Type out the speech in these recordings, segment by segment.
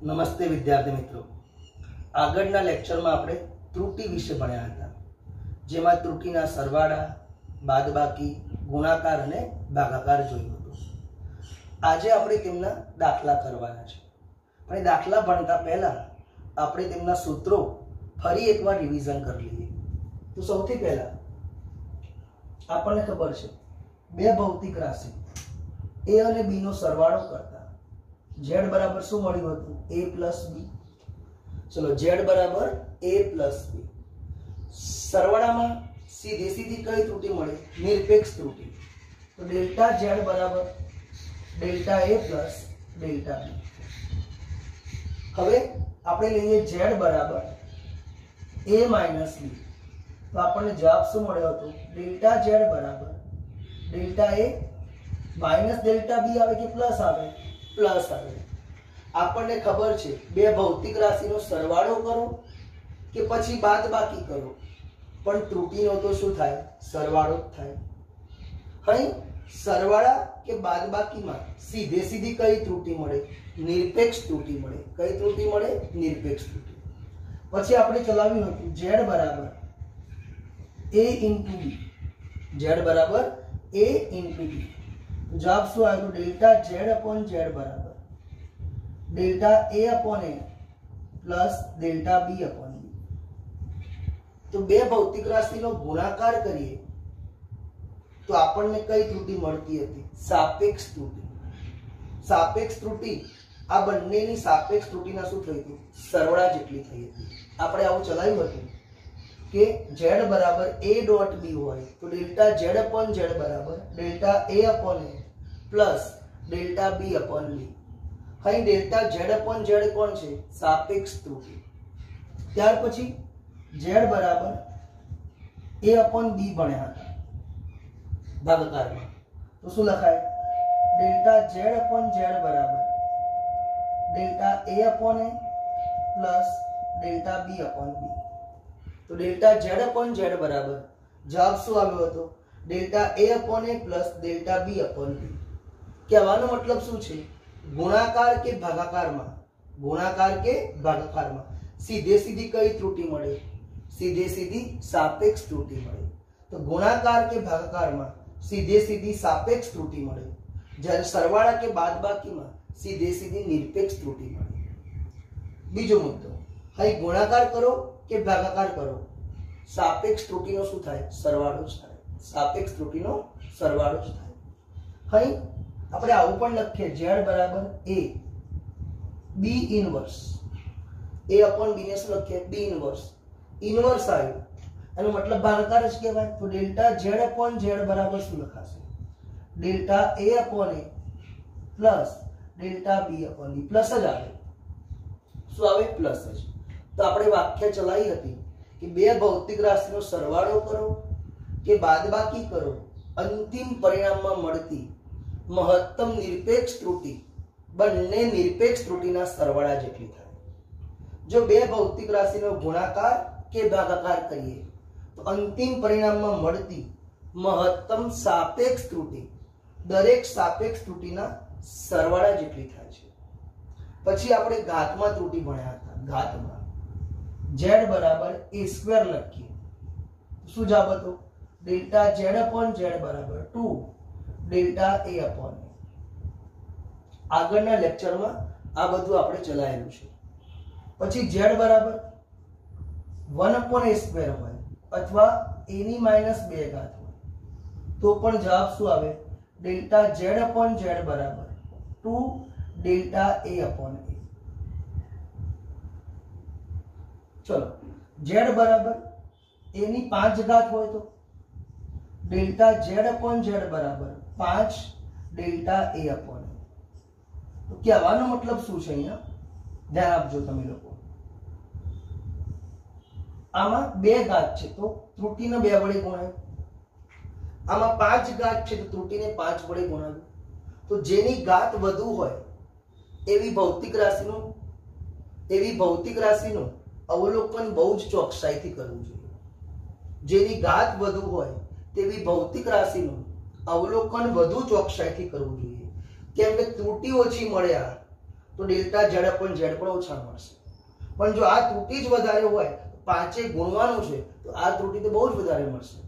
નમસ્તે વિદ્યાર્થી મિત્રો, આગળના લેક્ચરમાં આપણે ત્રુટિ વિશે ભણ્યા હતા, જેમાં ત્રુટિના સરવાળા, બાદબાકી, ગુણાકાર અને ભાગાકાર જોયું હતું. આજે આપણે તેમના દાખલા કરવાના છે, પણ દાખલા ભણતા પહેલા આપણે તેમના સૂત્રો ફરી એકવાર રિવિઝન કરી લઈએ. તો સૌથી પહેલા આપણને ખબર છે બે ભૌતિક રાશિ a અને b નો સરવાળો કરતા z બરાબર શું મળ્યું હતું? a plus b. ચલો, z બરાબર a plus b. સરવાળામાં સીધી કઈ ત્રુટિ મળે? નિરપેક્ષ ત્રુટિ. તો ડેલ્ટા z બરાબર delta a plus delta b. હવે આપણે લઈએ z બરાબર a minus b. તો આપણને જવાબ શું મળ્યો હતો? ડેલ્ટા z બરાબર delta a minus delta b આવે કે પ્લસ આવે? પ્લસ આવે. આપણને ખબર છે બે ભૌતિક રાશિનો સરવાળો કરો કે પછી બાદબાકી કરો, પણ ત્રુટિનો તો શું થાય? સરવાળો જ થાય. અહીં સરવાળા કે બાદબાકીમાં સીધી કઈ ત્રુટિ મળે? નિરપેક્ષ ત્રુટિ મળે. કઈ ત્રુટિ મળે? નિરપેક્ષ ત્રુટિ. પછી આપણે ચલાવ્યું હતું z બરાબર a into b. z બરાબર a into b. જવાબ શું આવ્યો? ડેલ્ટા z upon z બરાબર delta a upon a plus delta b upon b. તો બે ભૌતિક રાશિનો ગુણાકાર કરીએ તો આપણને કઈ ત્રુટિ મળતી હતી? સાપેક્ષ ત્રુટિ. સાપેક્ષ ત્રુટિ આ બંનેની સાપેક્ષ ત્રુટિના શું થઈ હતું? સરવાળા જેટલી થઈ હતી. આપણે આવું ચલાવ્યું હતું કે z બરાબર a ડોટ b હોય તો ડેલ્ટા z upon z બરાબર delta a upon a plus delta b upon b. અહીં ડેલ્ટા z upon z કોણ છે? સાપેક્ષ ત્રુટિ. ત્યાર પછી z બરાબર a upon b ભણ્યા હતા ભાગાકારમાં. તો શું લખાય? ડેલ્ટા z upon z બરાબર delta a upon a plus delta b upon b. તો ડેલ્ટા z upon z બરાબર જવાબ શું આવ્યો હતો? Delta a upon a plus delta b upon b. કહેવાનો મતલબ શું છે? ગુણાકાર કે ભાગાકારમાં સીધી કઈ ત્રુટિ મળે? સીધી સાપેક્ષ ત્રુટિ મળે. તો ગુણાકાર કે ભાગાકારમાં સીધી સાપેક્ષ ત્રુટિ મળે, જ્યારે સરવાળા કે બાદબાકીમાં સીધી નિરપેક્ષ ત્રુટિ મળે. બીજો મુદ્દો, અહીં ગુણાકાર કરો કે ભાગાકાર કરો, સાપેક્ષ ત્રુટિનો શું થાય? સરવાળો જ થાય. સાપેક્ષ ત્રુટિનો સરવાળો જ થાય. અહીં આપણે આવું પણ લખીએ z બરાબર a b inverse. a upon b ને શું લખીએ? b inverse. ઇનવર્સ આવ્યું એનો મતલબ ભાગાકાર જ કહેવાય. તો ડેલ્ટા z upon z બરાબર શું લખાશે? Delta a upon a plus delta b upon b. Plus જ આવે. શું આવે? પ્લસ જ. તો આપણે વ્યાખ્યા ચલાવી હતી કે બે ભૌતિક રાશિનો સરવાળો કરો કે બાદબાકી કરો, અંતિમ પરિણામમાં મળતી મહત્તમ નિરપેક્ષ ત્રુટિ બંને નિરપેક્ષ ત્રુટિના સરવાળા જેટલી થાય. જો બે ભૌતિક રાશિનો ગુણાકાર કે ભાગાકાર કરીએ તો અંતિમ પરિણામમાં મળતી મહત્તમ સાપેક્ષ ત્રુટિ દરેક સાપેક્ષ ત્રુટિના સરવાળા જેટલી થાય છે. પછી આપણે ઘાતમાં ત્રુટિ ભણ્યા હતા. ઘાતમાં z બરાબર a સ્ક્વેર લખીએ. શું જવાબ હતો? ડેલ્ટા z upon z બરાબર 2 ડેલ્ટા a upon a. આગળના લેક્ચરમાં આ બધું આપણે ચલાવેલું છે. પછી z બરાબર 1 upon a સ્ક્વેર હોય અથવા a ની માઈનસ 2 ઘાત હોય તો પણ જવાબ શું આવે? ડેલ્ટા z upon z બરાબર 2 ડેલ્ટા a upon a. ચલો, z બરાબર a ની 5 ઘાત હોય તો ડેલ્ટા z upon z બરાબર 5 ડેલ્ટા a upon a. તો કહેવાનો મતલબ શું છે? અહીંયા ધ્યાન આપજો તમે લોકો. આમાં 2 ઘાત છે તો ત્રુટિને 2 વડે ગુણાય. આમાં 5 ઘાત છે તો ત્રુટિને 5 વડે ગુણાવી. તો જેની ઘાત વધુ હોય એવી ભૌતિક રાશિનું અવલોકન બહુ જ ચોકસાઈથી કરવું જોઈએ. જેની ઘાત વધુ હોય તેવી ભૌતિક રાશિનું અવલોકન વધુ ચોકસાઈથી કરવું જોઈએ. કેમ કે ત્રુટિ ઓછી મળ્યા તો ડેલ્ટા ઝેડ અપોન ઝેડ પણ ઓછા મળશે. પણ જો આ ત્રુટી જ વધારે હોય, 5 ગુણવાનું છે, તો આ ત્રુટી તો બહુ જ વધારે મળશે.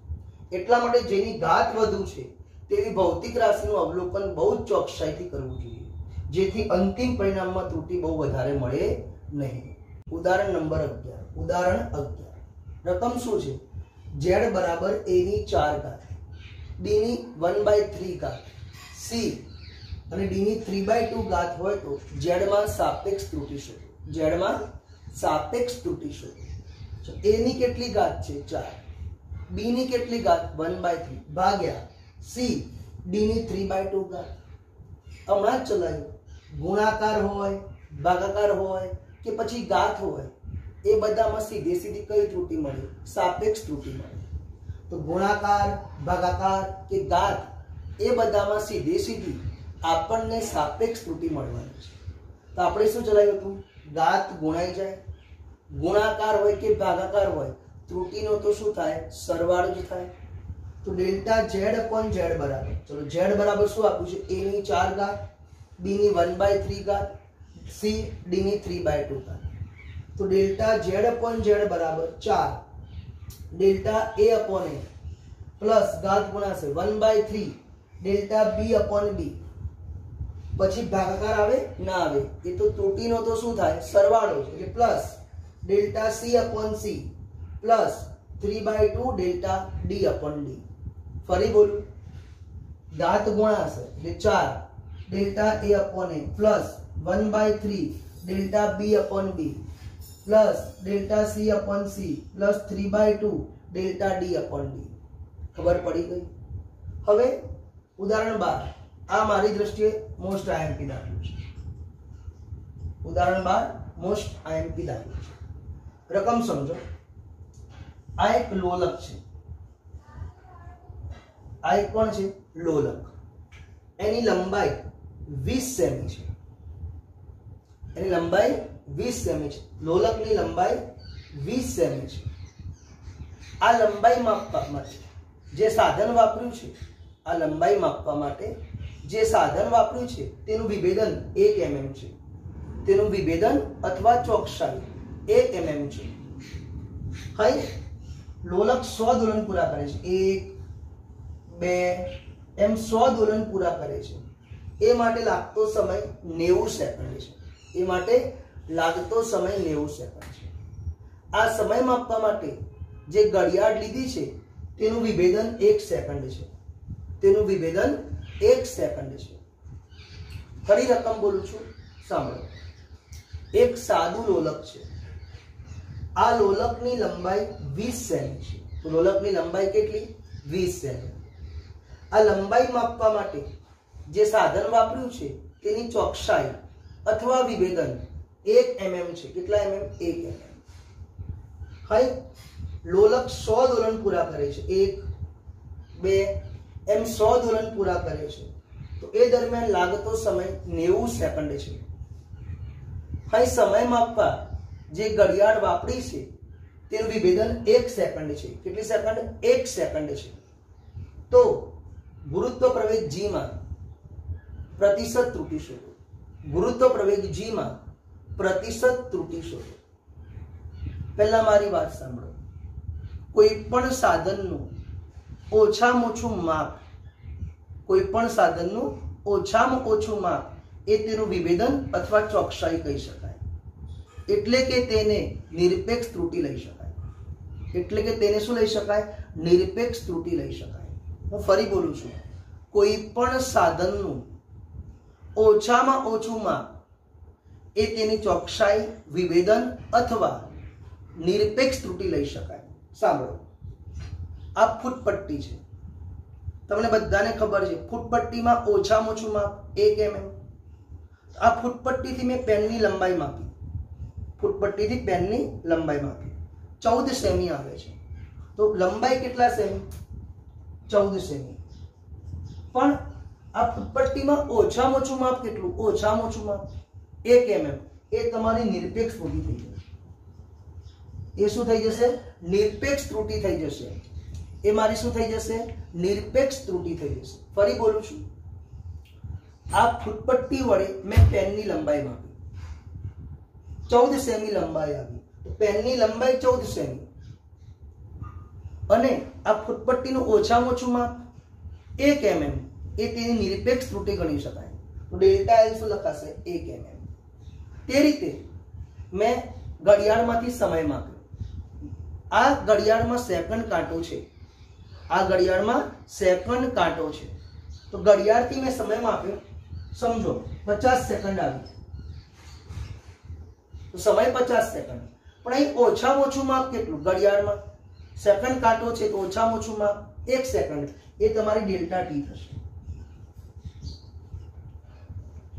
એટલા માટે જેની ઘાત વધુ છે તેવી ભૌતિક રાશિનું અવલોકન બહુ જ ચોકસાઈથી કરવું જોઈએ, જેથી અંતિમ પરિણામમાં ત્રુટી બહુ વધારે મળે નહીં. ઉદાહરણ નંબર 11. ઉદાહરણ 11. રકમ શું છે? z બરાબર a ની 4 ઘાત, b ની 1/3 ઘાત, c અને d ની 3/2 ઘાત હોય તો z માં સાપેક્ષ ત્રુટી શોધો. z માં સાપેક્ષ ત્રુટી શોધો. a ની કેટલી ઘાત છે? 4. b ની કેટલી ઘાત? 1/3 ભાગ્યા c d ની 3/2 ઘાત. હમણાં જ ચલાવ્યું. ગુણાકાર હોય, ભાગાકાર હોય કે પછી ઘાત હોય, એ બધામાં સીધે સીધી કઈ ત્રુટી મળે? સાપેક્ષ ત્રુટી મળે. તો ગુણાકાર, ભાગાકાર કે ઘાત એ બધામાં સીધે સીધી આપણને સાપેક્ષ ત્રુટી મળવાની છે. તો આપણે શું ચલાવ્યું હતું? ઘાત ગુણાઈ જાય, ગુણાકાર હોય કે ભાગાકાર હોય, ત્રુટીનો તો શું થાય? સરવાળો જ થાય. તો ડેલ્ટા ઝેડ અપોન ઝેડ બરાબર, ચલો ઝેડ બરાબર શું આપ્યું છે? a ની 4 ઘાત, b ની 1/3 ઘાત, c d ની 3/2 ઘાત. તો ડેલ્ટા ઝેડ અપોન ઝેડ બરાબર 4 delta a upon a plus ઘાત ગુણાશે 1/3 ડેલ્ટા b અપોન b. પછી ભાગાકાર આવે ના આવે, એ તો ત્રુટીનો તો શું થાય? સરવાળો છે, એટલે plus delta c upon c plus 3/2 delta d upon d. ફરી બોલું, ઘાત ગુણાશે એટલે 4 delta a upon a plus 1/3 delta b upon b plus delta c upon c plus 3/2 delta d upon d. ખબર પડી ગઈ? હવે ઉદાહરણ 12. આ મારી દ્રષ્ટિએ મોસ્ટ આઈએમપી દાખલો છે. ઉદાહરણ 12 મોસ્ટ આઈએમપી દાખલો છે. રકમ સમજો. આ એક લોલક છે. આ એક કોણ છે? લોલક. એની લંબાઈ 20 સેમી છે. એની લંબાઈ 20 સેમી છે. લોલકની લંબાઈ 20 સેમી છે. આ લંબાઈ માપવા માટે જે સાધન વાપર્યું છે, આ લંબાઈ માપવા માટે જે સાધન વાપર્યું છે તેનું વિભેદન 1 mm છે. તેનું વિભેદન અથવા ચોકસાઈ 1 mm છે. અહીં લોલક 100 દોલન પૂરા કરે છે. 1 2 એમ 100 દોલન પૂરા કરે છે. એ માટે લાગતો સમય 90 સેકન્ડ છે. એ માટે લાગતો સમય 90 સેકન્ડ છે. આ સમય માપવા માટે જે ઘડિયાળ લીધી છે તેનું વિભેદન 1 સેકન્ડ છે. તેનું વિભેદન 1 સેકન્ડ છે. ફરી રકમ બોલું છું, સાંભળો. એક સાદું લોલક છે. આ લોલકની લંબાઈ 20 સેમી છે. તો લોલકની લંબાઈ કેટલી? 20 સેમી. આ લંબાઈ માપવા માટે જે સાધન વાપર્યું છે તેની ચોકસાઈ અથવા વિભેદન 1 mm છે. કેટલા mm? 1 mm. હાઈ લોલક 100 દોલન પૂરા કરે છે. 1 2 એમ 100 દોલન પૂરા કરે છે. તો એ દરમિયાન લાગતો સમય 90 સેકન્ડ છે. હાઈ સમય માપવા જે ઘડિયાળ વાપરી છે તેનું વિભેદન 1 સેકન્ડ છે. કેટલી સેકન્ડ? 1 સેકન્ડ છે. તો ગુરુત્વ પ્રવેગ g માં પ્રતિશત ત્રુટી શોધો. ગુરુત્વ પ્રવેગ g માં પ્રતિશત ત્રુટી શોધો. પહેલા મારી વાત સાંભળો. કોઈ પણ સાધનનું ઓછામાં ઓછું માપ, કોઈ પણ સાધનનું ઓછામાં ઓછું માપ એ તેનું વિભેદન અથવા ચોકસાઈ કહી શકાય. એટલે કે તેને નિરપેક્ષ ત્રુટી લઈ શકાય. એટલે કે તેને શું લઈ શકાય? નિરપેક્ષ ત્રુટી લઈ શકાય. હું ફરી બોલું છું. કોઈ પણ સાધનનું ઓછામાં ઓછું માપ એ તેની ચોકસાઈ, વિભેદન અથવા નિરપેક્ષ ત્રુટી લઈ શકાય. સાંભળો, આ ફૂટપટ્ટી છે. તમને બધાને ખબર છે ફૂટપટ્ટીમાં ઓછામાં ઓછું માપ 1 mm. આ ફૂટપટ્ટીથી મેં પેનની લંબાઈ માપી. ફૂટપટ્ટીથી પેનની લંબાઈ માપી 14 સેમી આવે છે. તો લંબાઈ કેટલા સેમી? 14 સેમી. પણ આ ફૂટપટ્ટીમાં ઓછામાં ઓછું માપ કેટલું? ઓછામાં ઓછું માપ 1 mm. એ તમારી નિરપેક્ષ ત્રુટી થઈ જશે. એ શું થઈ જશે? નિરપેક્ષ ત્રુટી થઈ જશે. એ મારી શું થઈ જશે? નિરપેક્ષ ત્રુટી થઈ જશે. ફરી બોલું છું. આ ફૂટપટ્ટી વડે મેં પેનની લંબાઈ માપી. 14 સેમી લંબાઈ આવી, તો પેનની લંબાઈ 14 સેમી અને આ ફૂટપટ્ટીનું ઓછામાં ઓછું માપ 1 mm એ તેની નિરપેક્ષ ત્રુટિ ગણી શકાય. તો ડેલ્ટા એલ શું લખાશે? 1 mm. તે રીતે મેં ઘડિયાળમાંથી સમય માપ્યો. આ ઘડિયાળમાં સેકન્ડ કાંટો છે, આ ઘડિયાળમાં સેકન્ડ કાંટો છે, તો ઘડિયાળથી મેં સમય માપ્યો, સમજો 50 સેકન્ડ આવી, તો સમય 50 સેકન્ડ. પણ અહીં ઓછામાં ઓછું માપ કેટલું? ઘડિયાળમાં સેકન્ડ કાંટો છે તો ઓછામાં ઓછું માપ 1 સેકન્ડ, એ તમારી ડેલ્ટા ટી થશે.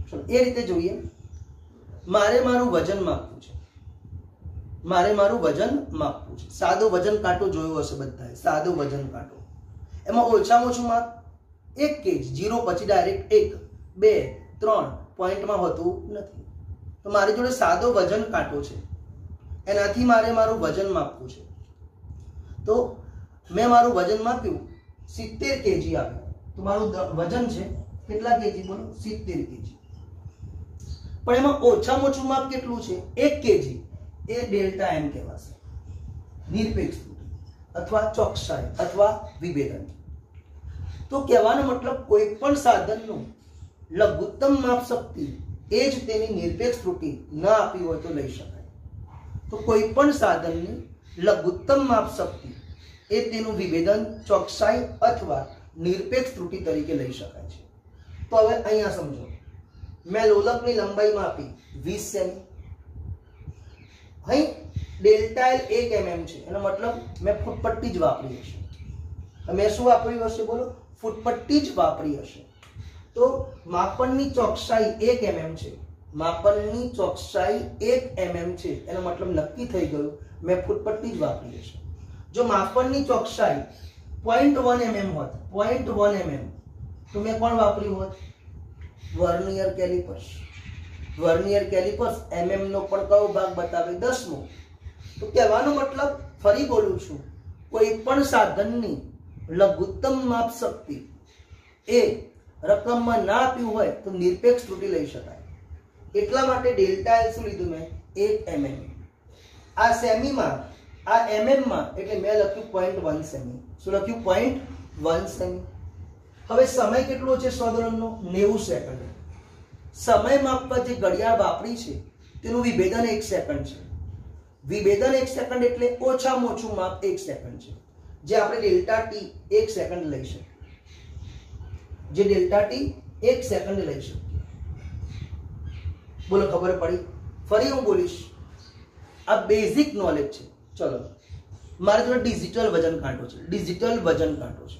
ચલો એ રીતે જોઈએ. મારે મારું વજન માપવું છે, મારે મારું વજન માપવું છે. સાદો વજન કાંટો જોયો હશે બધાએ, સાદો વજન કાંટો. એમાં ઓછામાં ઓછું માપ 1 kg, 0 પછી ડાયરેક્ટ 1, 2, 3 પોઈન્ટમાં હોતું નથી. તો મારી જોડે સાદો વજન કાંટો છે, એનાથી મારે મારું વજન માપવું છે. તો મેં મારું વજન માપ્યું, 70 kg આવ્યું. તો મારું વજન છે કેટલા kg? બોલો 70 kg. પણ એમાં ઓછામાં ઓછું માપ કેટલું છે? 1 kg. એ ડેલ્ટા એમ કહેવાશે, નિરપેક્ષ ત્રુટિ અથવા ચોકસાઈ અથવા વિભેદન. તો કહેવાનો મતલબ કોઈ પણ સાધનનું લઘુત્તમ માપ શક્તિ એ જ તેની નિરપેક્ષ ત્રુટિ ન આપી હોય તો લઈ શકાય. તો કોઈ પણ સાધનની લઘુત્તમ માપ શક્તિ એ તેનું વિભેદન, ચોકસાઈ અથવા નિરપેક્ષ ત્રુટિ તરીકે લઈ શકાય છે. તો હવે અહીંયા સમજો, મેં લોલકની લંબાઈ માપી 20 સેમી. અહીં ડેલ્ટા એલ 1 mm છે, એનો મતલબ મેં ફૂટપટ્ટી જ વાપરી હશે. મેં શું વાપર્યું હશે? બોલો, ફૂટપટ્ટી જ વાપરી હશે. તો માપનની ચોકસાઈ 1 mm છે, માપનની ચોકસાઈ 1 mm છે, એનો મતલબ નક્કી થઈ ગયું મેં ફૂટપટ્ટી જ વાપરી હશે. જો માપનની ચોકસાઈ 0.1 mm હોત, 0.1 mm, તો મેં કોણ વાપર્યું હોત? Vernier calipers. Vernier calipers mm નો પણ કયો ભાગ બતાવે? 10મો. તો કહેવાનો મતલબ, ફરી બોલું છું, કોઈ પણ સાધનની લઘુત્તમ માપ શક્તિ એ રકમમાં ના આપ્યું હોય તો નિરપેક્ષ ત્રુટિ લઈ શકાય. એટલા માટે ડેલ્ટા એલ શું લીધું મેં? 1 mm. આ સેમીમાં, આ mm માં, એટલે મેં લખ્યું 0.1 સેમી. શું લખ્યું? 0.1 સેમી. હવે સમય કેટલો છે સ્વદોલનનો? 90 સેકન્ડ. સમય માપવા જે ઘડિયાળ વાપરી છે તેનું વિભેદન 1 સેકન્ડ છે. વિભેદન 1 સેકન્ડ એટલે ઓછામાં ઓછું માપ 1 સેકન્ડ છે, જે આપણે ડેલ્ટા ટી 1 સેકન્ડ લઈ શકીએ, જે ડેલ્ટા ટી 1 સેકન્ડ લઈ શકીએ. બોલો, ખબર પડી? ફરી હું બોલીશ, આ બેઝિક નોલેજ છે. ચલો, મારી જોડે ડિજિટલ વજન કાંટો છે, ડિજિટલ વજન કાંટો છે,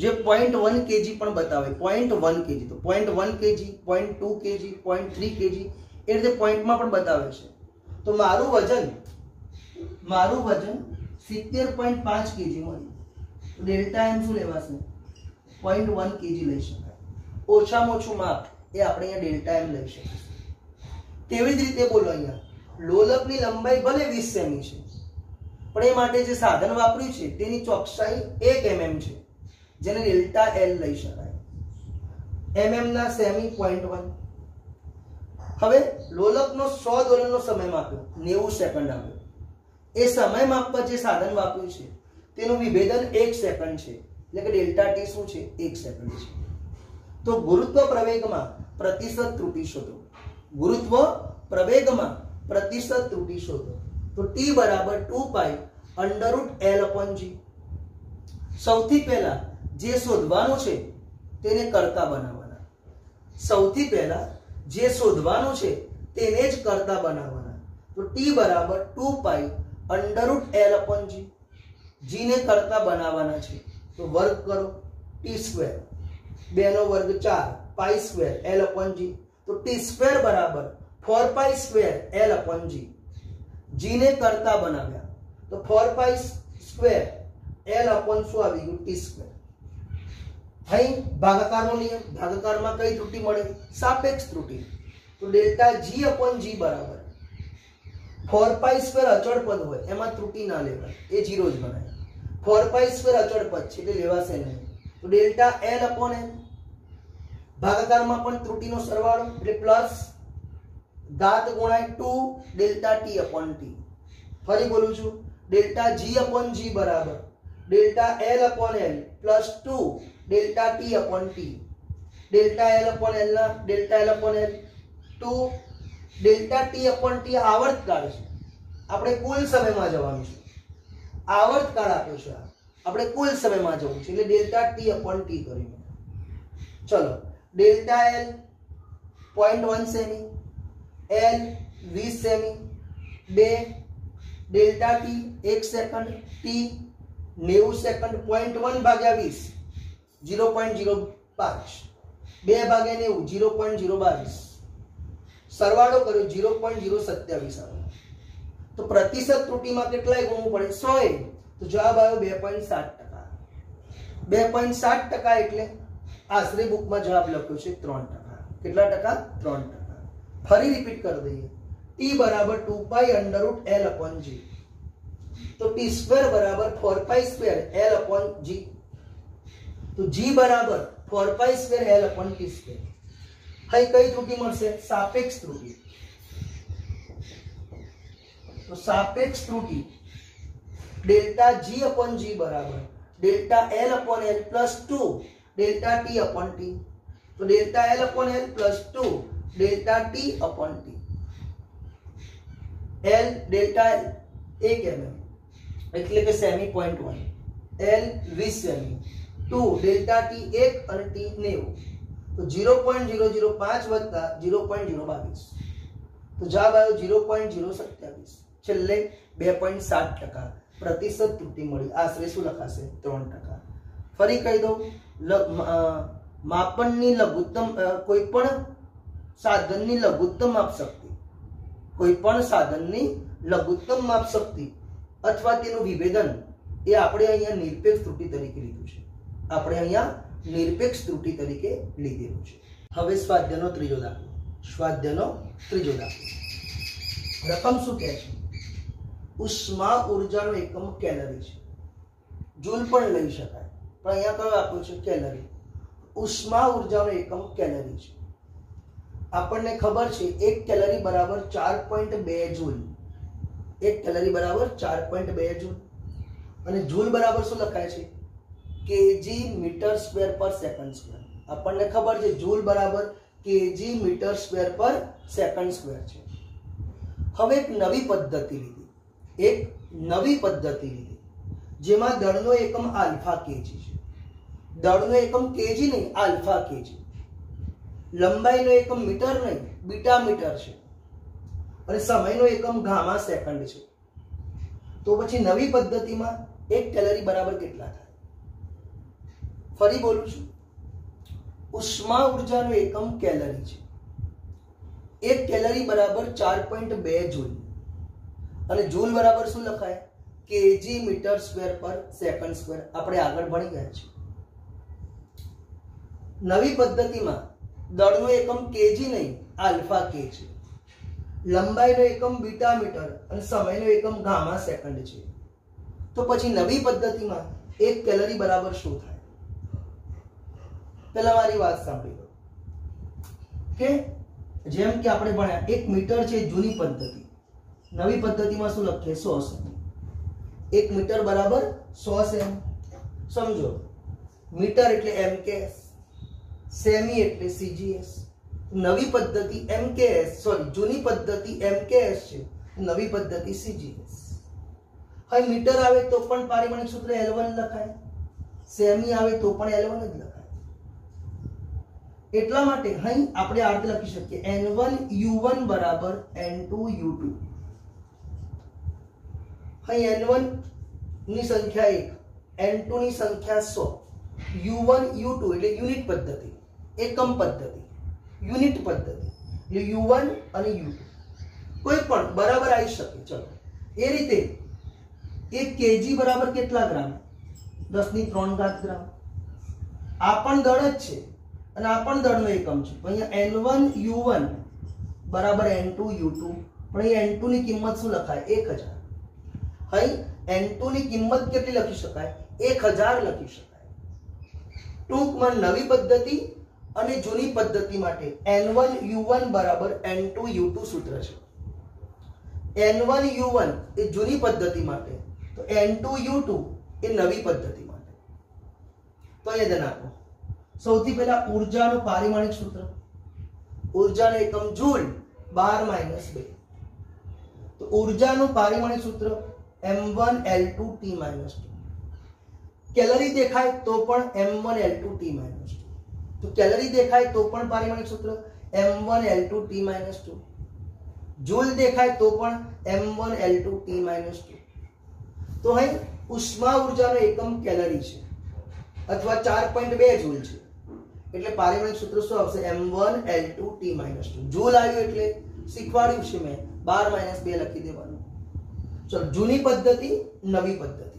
જે 0.1 kg પણ બતાવે. 0.1 kg, તો 0.1 kg, 0.2 kg, 0.3 kg, એ રીતે પોઈન્ટમાં પણ બતાવે છે. તો મારું વજન 70.5 kg મળ્યું. તો ડેલ્ટા એમ શું લેવાશે? 0.1 kg લઈ શકાય. ઓછામાં ઓછું માપ એ આપણે અહીંયા ડેલ્ટા એમ લઈ શકીએ. તેવી જ રીતે બોલો, અહીંયા લોલકની લંબાઈ ભલે 20 સેમી છે, પણ એ માટે જે સાધન વાપર્યું છે તેની ચોકસાઈ 1 mm છે, જેને ડેલ્ટા એલ લઈ શકાય. mm ના સેમી 0.1. હવે લોલકનો 100 દોલનનો સમય માપ્યો, 90 સેકન્ડ આવ્યો. એ સમય માપવા જે સાધન વાપર્યું છે તેનું વિભેદન 1 સેકન્ડ છે, એટલે કે ડેલ્ટા ટી શું છે? 1 સેકન્ડ છે. તો ગુરુત્વ પ્રવેગમાં પ્રતિશત ત્રુટિ શોધો. ગુરુત્વ પ્રવેગમાં પ્રતિશત ત્રુટિ શોધો. તો t બરાબર 2 pi √L/g. સૌથી પહેલા જે શોધવાનું છે તેને કરતા બનાવવાના. સૌથી પહેલા જે શોધવાનું છે તેને જ કરતા બનાવવાના. તો t બરાબર 2 pi √L/g. g ને કરતા બનાવવાના છે, તો વર્ગ કરો, t², 2 નો વર્ગ 4, pi² L/g. તો t² બરાબર 4 pi² L/g. g ને કરતા બનાવ્યા, તો 4 pi² L/ શું આવી ગયું? t². અહીં ભાગાકારનો નિયમ, ભાગાકારમાં કઈ ત્રુટિ મળે? સાપેક્ષ ત્રુટિ. તો ડેલ્ટા g/g બરાબર 4 pi² અચળ પદ હોય એમાં ત્રુટિ ના લેવાય, એ 0 જ ગણાય. 4 pi² અચળ પદ છે એટલે લેવાશે નહીં. તો ડેલ્ટા L/n. ભાગાકારમાં પણ ત્રુટિનો સરવાળો એટલે પ્લસ ઘાત ગુણાય 2 ડેલ્ટા ટી અપોન ટી. ફરી બોલું છું, ડેલ્ટા જી અપોન જી બરાબર delta L upon L plus 2 delta T upon T. Delta L upon L ના delta L upon L 2 delta T upon T આવર્તકાળ છે, આપણે કુલ સમયમાં જવાનું છે. આવર્તકાળ આપ્યો છે, આપણે કુલ સમયમાં જવું છે એટલે ડેલ્ટા ટી અપોન ટી કરીને. ચલો, delta L 0.1 semi, L 20 semi, 2 delta T 1 second, T 90 second. 0.1 ભાગ્યા 20 0.05, 2 ભાગ્યા 90 0.022, સરવાળો કર્યો 0.027 આવે. તો પ્રતિશત ત્રુટિમાં કેટલાય ગુણવું પડે? 100. તો જવાબ આવ્યો 2.7%. 2.7% એટલે આશરે બુકમાં જવાબ લખ્યો છે 3%. કેટલા ટકા? 3%. ફરી રિપીટ કરી દઈએ. t બરાબર 2 પાઈ અંડરરૂટ l અપોન g. તો t સ્ક્વેર બરાબર 4 pi square l upon g. તો g બરાબર 4 pi square l upon t square. અહીં કઈ ત્રુટિ મળશે? સાપેક્ષ ત્રુટિ. તો સાપેક્ષ ત્રુટિ ડેલ્ટા g અપોન g બરાબર delta l upon l plus 2 delta t upon t. તો delta l upon l plus 2 delta t upon t. l delta l 1 mm એટલે કે semi 0.1, l 20 semi, 2 delta t 1 અને t 90. તો 0.005 વત્તા 0.022, તો જવાબ આવ્યો 0.027. છેલ્લે 2.7% પ્રતિશત ત્રુટિ મળી. આશરે શું લખાશે? 3%. ફરી કહી દઉં, માપનની લઘુત્તમ કોઈ પણ સાધનની લઘુત્તમ માપ શક્તિ, કોઈ પણ સાધનની લઘુત્તમ માપ શક્તિ અથવા તેનું વિભેદન એ આપણે અહીંયા નિરપેક્ષ ત્રુટિ તરીકે લીધું છે. આપણે અહીંયા નિરપેક્ષ ત્રુટિ તરીકે લીધેલું છે. હવે સ્વાધ્યાયનો ત્રીજો દાખલો. સ્વાધ્યાયનો ત્રીજો દાખલો. રકમ શું કહે છે? ઉષ્મા ઉર્જાનો એકમ કેલરી છે. જૂલ પણ લઈ શકાય, પણ અહીંયા કયો આપ્યો છે? કેલરી. ઉષ્મા ઉર્જાનો એકમ કેલરી છે. આપણને ખબર છે 1 કેલરી બરાબર 4.2 જૂલ. 1 કેલરી બરાબર 4.2 જૂલ. અને જૂલ બરાબર શું લખાય છે? કેજી મીટર સ્ક્વેર પર સેકન્ડ સ્ક્વેર. આપણને ખબર છે જૂલ બરાબર કેજી મીટર સ્ક્વેર પર સેકન્ડ સ્ક્વેર છે. હવે એક નવી પદ્ધતિ લીધી, જેમાં દળનો એકમ આલ્ફા કેજી છે. દળનો એકમ કેજી નહીં, આલ્ફા કેજી. લંબાઈનો એકમ મીટર નહીં, બીટા મીટર છે. અને સમયનો એકમ ગામા સેકન્ડ છે. તો પછી નવી પદ્ધતિમાં 1 કેલરી બરાબર કેટલા થાય? ફરી બોલું છું, ઉષ્મા ઉર્જાનો એકમ કેલરી છે. 1 કેલરી બરાબર 4.2 જૂલ. અને જૂલ બરાબર શું લખાય? કેજી મીટર સ્ક્વેર પર સેકન્ડ સ્ક્વેર. આપણે આગળ ભણી ગયા છે. નવી પદ્ધતિમાં દળનો એકમ કેજી નહીં, આલ્ફા કે છે. લંબાઈનો એકમ બીટા મીટર અને સમયનો એકમ ગામા સેકન્ડ છે. તો પછી નવી પદ્ધતિમાં 1 કેલરી બરાબર શું થાય? પહેલા મારી વાત સાંભળી લો કે જેમ કે આપણે ભણ્યા 1 મીટર છે જૂની પદ્ધતિ. નવી પદ્ધતિમાં શું લખીએ? 100 સેમી. 1 મીટર બરાબર 100 સેમી. સમજો, મીટર એટલે એમકેએસ, સેમી એટલે સીજીએસ. નવી પદ્ધતિ એમકેએસ, સોરી જૂની પદ્ધતિ એમકેએસ છે, નવી પદ્ધતિ સીજીએસ. હવે મીટર આવે તો પણ પારિમાણિક સૂત્ર L1 લખાય, સેમી આવે તો પણ L1 જ લખાય. એટલા માટે અહીં આપણે આ રીતે લખી શકીએ N1 U1 બરાબર N2 U2. અહીં N1 ની સંખ્યા 1, N2 ની સંખ્યા 100, U1 U2 એટલે યુનિટ પદ્ધતિ, એકમ પદ્ધતિ, યુનિટ પદ્ધતિ એટલે U1 અને U2 કોઈ પણ બરાબર આવી શકે. ચલો, એ રીતે 1 કેજી બરાબર કેટલા ગ્રામ? 10³ ગ્રામ. આ પણ દળ જ છે અને આ પણ દળનો એકમ છે. અહીંયા N1 U1 બરાબર N2 U2, પણ અહીંયા N2 ની કિંમત શું લખાય? 1000. અહીં N2 ની કિંમત કેટલી લખી શકાય? 1000 લખી શકાય. ટૂંકમાં નવી પદ્ધતિ અને જૂની પદ્ધતિ માટે n1u1 બરાબર n2u2 સૂત્ર છે. n1u1 એ જૂની પદ્ધતિ માટે, તો n2u2 એ નવી પદ્ધતિ માટે. તો અહીંયા ધ્યાન આપો. સૌથી પહેલા ઊર્જાનું પારિમાણિક સૂત્ર, ઊર્જાનો એકમ જૂલ 12 - 2. તો ઊર્જાનું પારિમાણિક સૂત્ર m1l2t - 2. કેલરી દેખાય તો પણ m1l2t - 2. તો કેલરી દેખાય તો પણ પારિમાણિક સૂત્ર m1l2t - 2. જૂલ દેખાય તો પણ m1l2t - 2. તો અહીં ઉષ્મા ઊર્જાનો એકમ કેલરી છે અથવા 4.2 જૂલ છે, એટલે પારિમાણિક સૂત્ર શું આવશે? m1l2t - 2. જૂલ આવ્યું એટલે શીખવાડ્યું છે મેં, 12 - 2 લખી દેવાનું. ચલો, જૂની પદ્ધતિ, નવી પદ્ધતિ.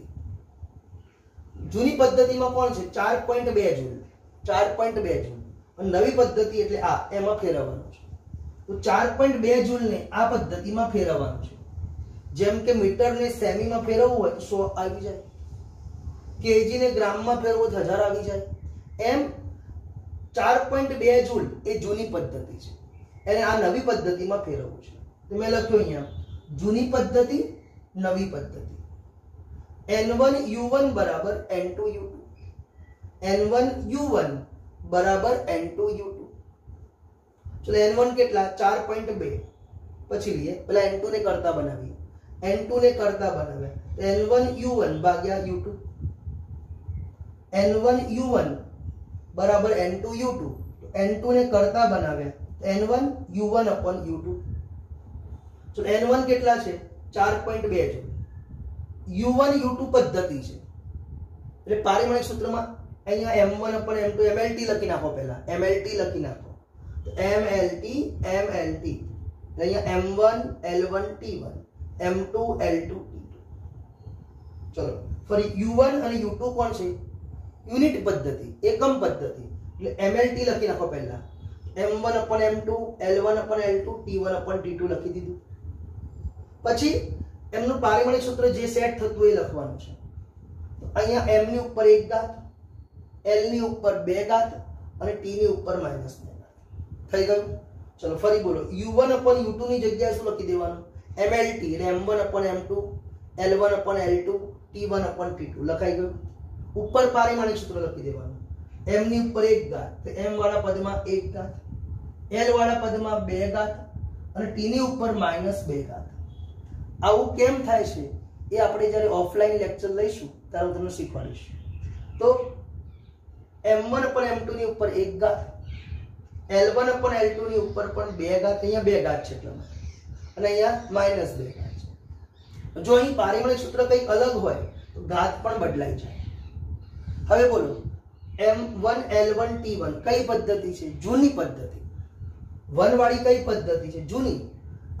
જૂની પદ્ધતિમાં કોણ છે? 4.2 જૂલ, 4.2 જૂલ. અને નવી પદ્ધતિ એટલે આ, એમાં ફેરવવાનું છે. તો 4.2 જૂલને આ પદ્ધતિમાં ફેરવવાનું છે. જેમ કે મીટરને સેમીમાં ફેરવવું હોય તો 100 આવી જાય, કેજી ને ગ્રામમાં ફેરવવું તો 1000 આવી જાય. એમ 4.2 જૂલ એ જૂની પદ્ધતિ છે, એને આ નવી પદ્ધતિમાં ફેરવવું છે. તો મેં લખ્યું અહીંયા જૂની પદ્ધતિ, નવી પદ્ધતિ. n1u1 બરાબર n2u2, n1u1 બરાબર n2u2. ચલો, n1 કેટલા? 4.2. પછી લઈએ પેલા n2 ને કરતા બનાવીએ. n2 ને કરતા બનાવ્યા તો n1u1 ભાગ્યા u2, n1u1 બરાબર n2u2. n2 ને કરતા બનાવ્યા તો n1u1 upon u2. ચલો, n1 કેટલા છે? 4.2 છે. u1 u2 પદ્ધતિ છે, એટલે પારિમાણિક સૂત્રમાં અહીંયા m1 upon m2 mlt લખી નાખો. પહેલા mlt લખી નાખો. તો mlt અહીંયા m1 l1 t1, m2 l2 t2. ચલો, ફરી u1 અને u2 કોણ છે? યુનિટ પદ્ધતિ, એકમ પદ્ધતિ, એટલે mlt લખી નાખો. પહેલા m1 upon m2, l1 upon l2, t1 upon t2 લખી દીધું. પછી એમનું પારિમાણિક સૂત્ર જે સેટ થતું એ લખવાનું છે. અહીંયા m ની ઉપર 1 ઘાત, l ની ઉપર 2 ઘાત અને t ની ઉપર -2 ઘાત. થઈ ગયું? ચલો, ફરી બોલો. u1 upon u2 ની જગ્યાએ શું લખી દેવાનું? mlt એટલે m1 upon m2, l1 upon l2, t1 upon t2 લખાઈ ગયું. ઉપર પારિમાણિક સૂત્ર લખી દેવાનું. m ની ઉપર 1 ઘાત, તો m વાળા પદમાં 1 ઘાત, l વાળા પદમાં 2 ઘાત અને t ની ઉપર -2 ઘાત. આવું કેમ થાય છે એ આપણે જ્યારે ઓફલાઈન લેક્ચર લઈશું ત્યારે હું તમને શીખવાડીશ. તો m1 upon m2 ની ઉપર 1 ઘાત, l1 upon l2 ની ઉપર પણ 2 ઘાત, અહીંયા 2 ઘાત છે એટલે, અને અહીંયા -2 ઘાત છે. જો અહીં પારિમાણિક સૂત્ર કંઈક અલગ હોય તો ઘાત પણ બદલાઈ જાય. હવે બોલો, m1 l1 t1 કઈ પદ્ધતિ છે? જૂની પદ્ધતિ. 1 વાળી કઈ પદ્ધતિ છે? જૂની.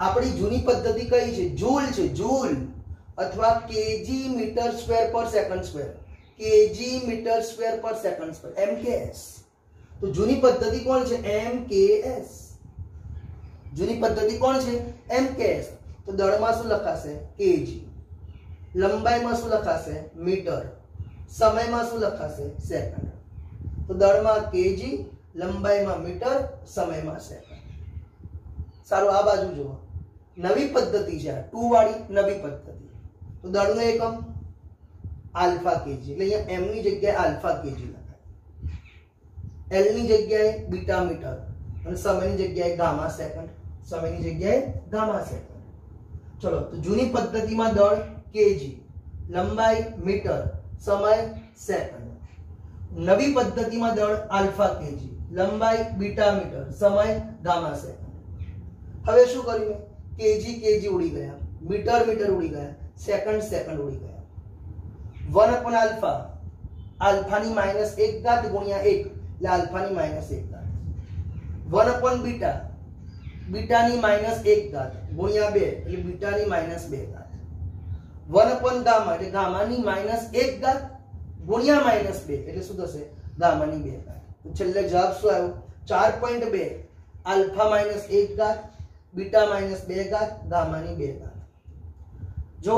આપણી જૂની પદ્ધતિ કઈ છે? જૂલ છે, જૂલ અથવા કેજી મીટર સ્ક્વેર પર second square, KG metre square પર સેકન્ડ સ્ક્વેર, mks. તો જૂની પદ્ધતિ કોણ છે? mks. જૂની પદ્ધતિ કોણ છે? mks. તો દળમાં શું લખાશે? કેજી. લંબાઈમાં શું લખાશે? મીટર. સમયમાં શું લખાશે? સેકન્ડ. તો દળમાં કેજી, લંબાઈમાં મીટર, સમયમાં સેકન્ડ. સારું, આ બાજુ જુઓ. નવી પદ્ધતિ છે, 2 વાળી નવી પદ્ધતિ. તો દળનો એકમ આલ્ફા કેજી, એટલે અહીંયા m ની જગ્યાએ આલ્ફા કેજી લખાય, l ની જગ્યાએ બીટા મીટર અને સમયની જગ્યાએ ગામા સેકન્ડ, સમયની જગ્યાએ ગામા સેકન્ડ. ચલો, તો જૂની પદ્ધતિમાં દળ કેજી, લંબાઈ મીટર, સમય સેકન્ડ. નવી પદ્ધતિમાં દળ આલ્ફા કેજી, લંબાઈ બીટા મીટર, સમય ગામા સેકન્ડ. હવે શું કર્યું? કેજી કેજી ઉડી ગયા, મીટર મીટર ઉડી ગયા, સેકન્ડ સેકન્ડ ઉડી ગયા. 1 upon આલ્ફા, આલ્ફાની -1 ઘાત ગુણ્યા 1 એટલે આલ્ફાની -1 ઘાત. 1 upon બીટા, બીટાની -1 ઘાત ગુણ્યા 2 એટલે બીટાની -2 ઘાત. 1 upon ગામા એટલે ગામાની -1 ઘાત ગુણ્યા -2 એટલે શું થશે? ગામાની 2 ઘાત. તો છેલ્લે જવાબ શું આવ્યો? 4.2 આલ્ફા -1 ઘાત, બીટા -2 ઘાત, ગામાની 2 ઘાત. જો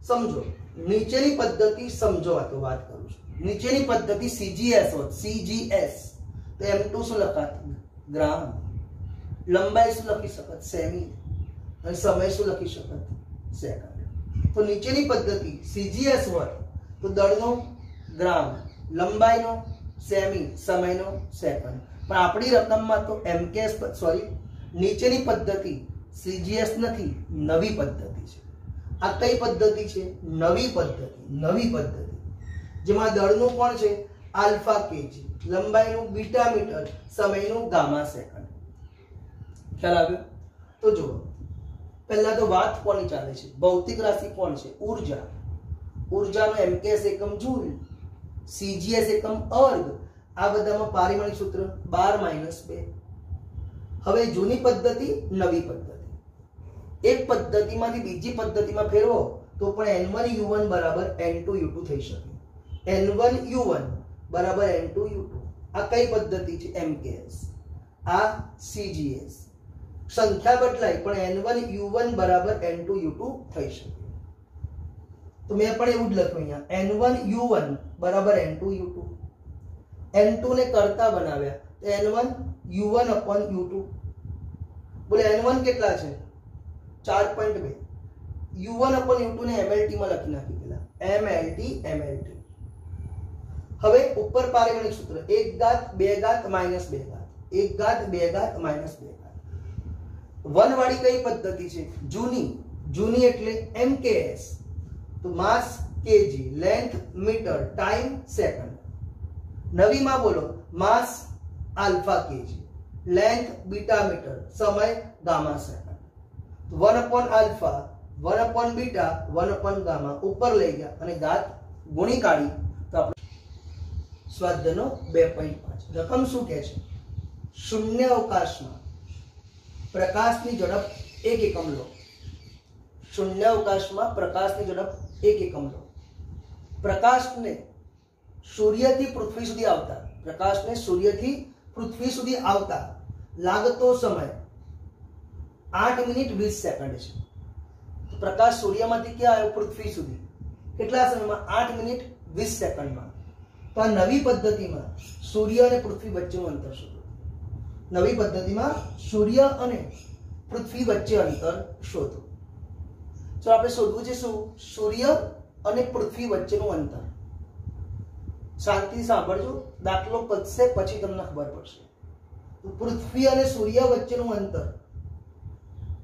સમજો, નીચેની પદ્ધતિ સમજો, આ તો વાત કરું છું. નીચેની પદ્ધતિ CGS હોત, CGS તો m2 શું લખાત ગ્રામ, લંબાઈ શું લખી શકત સેમી, અને સમય શું લખી શકત સેકન્ડ. તો નીચેની પદ્ધતિ CGS હોય તો દળનો ગ્રામ, લંબાઈનો સેમી, સમયનો સેકન્ડ. પણ આપણી રકમમાં તો MKS નીચેની પદ્ધતિ CGS નથી, નવી પદ્ધતિ છે. આ કઈ પદ્ધતિ છે? નવી પદ્ધતિ જેમાં દળનું કોણ છે આલ્ફા કેજી, લંબાઈનું બીટા મીટર, સમયનું ગામા સેકન્ડ. ખ્યાલ આવ્યો? તો જુઓ, પહેલા તો વાત કોની ચાલે છે? ભૌતિક રાશિ કોણ છે? ઉર્જા. ઉર્જાનો MKS એકમ જૂલ, CGS એકમ અર્ગ. આ બધામાં પારિમાણિક સૂત્ર 12 - 2. હવે જૂની પદ્ધતિ, નવી પદ્ધતિ. એક પદ્ધતિમાંથી બીજી પદ્ધતિમાં ફેરવો તો પણ N1U1 બરાબર N2U2 થઈ શકે. N1U1 બરાબર N2U2. આ કઈ પદ્ધતિ છે? MKS. આ CGS. સંખ્યા બદલાય પણ N1U1 બરાબર N2U2 થઈ શકે. તો મેં પણ એવું જ લખ્યું અહીંયા N1U1 બરાબર N2U2. N2 ને કરતા બનાવ્યા તો N1U1/U2. બોલે N1 કેટલા છે? 4.2. U1/U2 ને MLT માં લખી નાખી પેલા MLT. હવે ઉપર પારિમાણિક સૂત્ર 1 ઘાત 2 ઘાત -2 ઘાત, 1 ઘાત 2 ઘાત -2 ઘાત. વન વાળી કઈ પદ્ધતિ છે? જૂની એટલે MKS. તો mass KG, length metre, time second. નવીમાં બોલો mass alpha KG, length beta metre, સમય ગામા સેકન્ડ. 1/આલ્ફા 1/બીટા 1/ગામા ઉપર લઈ ગયા અને ઘાત ગુણી કાઢી તો આપણે સ્વાધ્યાયનો 2.5 રકમ શું કહે છે? શૂન્ય અવકાશમાં પ્રકાશની ઝડપ 1 એકમ લો. શૂન્ય અવકાશમાં પ્રકાશની ઝડપ 1 એકમ લો. પ્રકાશને સૂર્યથી પૃથ્વી સુધી આવતા લાગતો સમય 8 મિનિટ 20 સેકન્ડ છે. તો પ્રકાશ સૂર્યમાંથી ક્યાં આવ્યો? પૃથ્વી સુધી. કેટલા સમયમાં? 8 મિનિટ 20 સેકન્ડમાં. તો આ નવી પદ્ધતિમાં સૂર્ય અને પૃથ્વી વચ્ચેનું અંતર શોધો. નવી પદ્ધતિમાં સૂર્ય અને પૃથ્વી વચ્ચે અંતર શોધો. તો આપણે શોધવું છે શું? સૂર્ય અને પૃથ્વી વચ્ચેનું અંતર. શાંતિ સાંભળજો, દાખલો પતશે પછી તમને ખબર પડશે. તો પૃથ્વી અને સૂર્ય વચ્ચેનું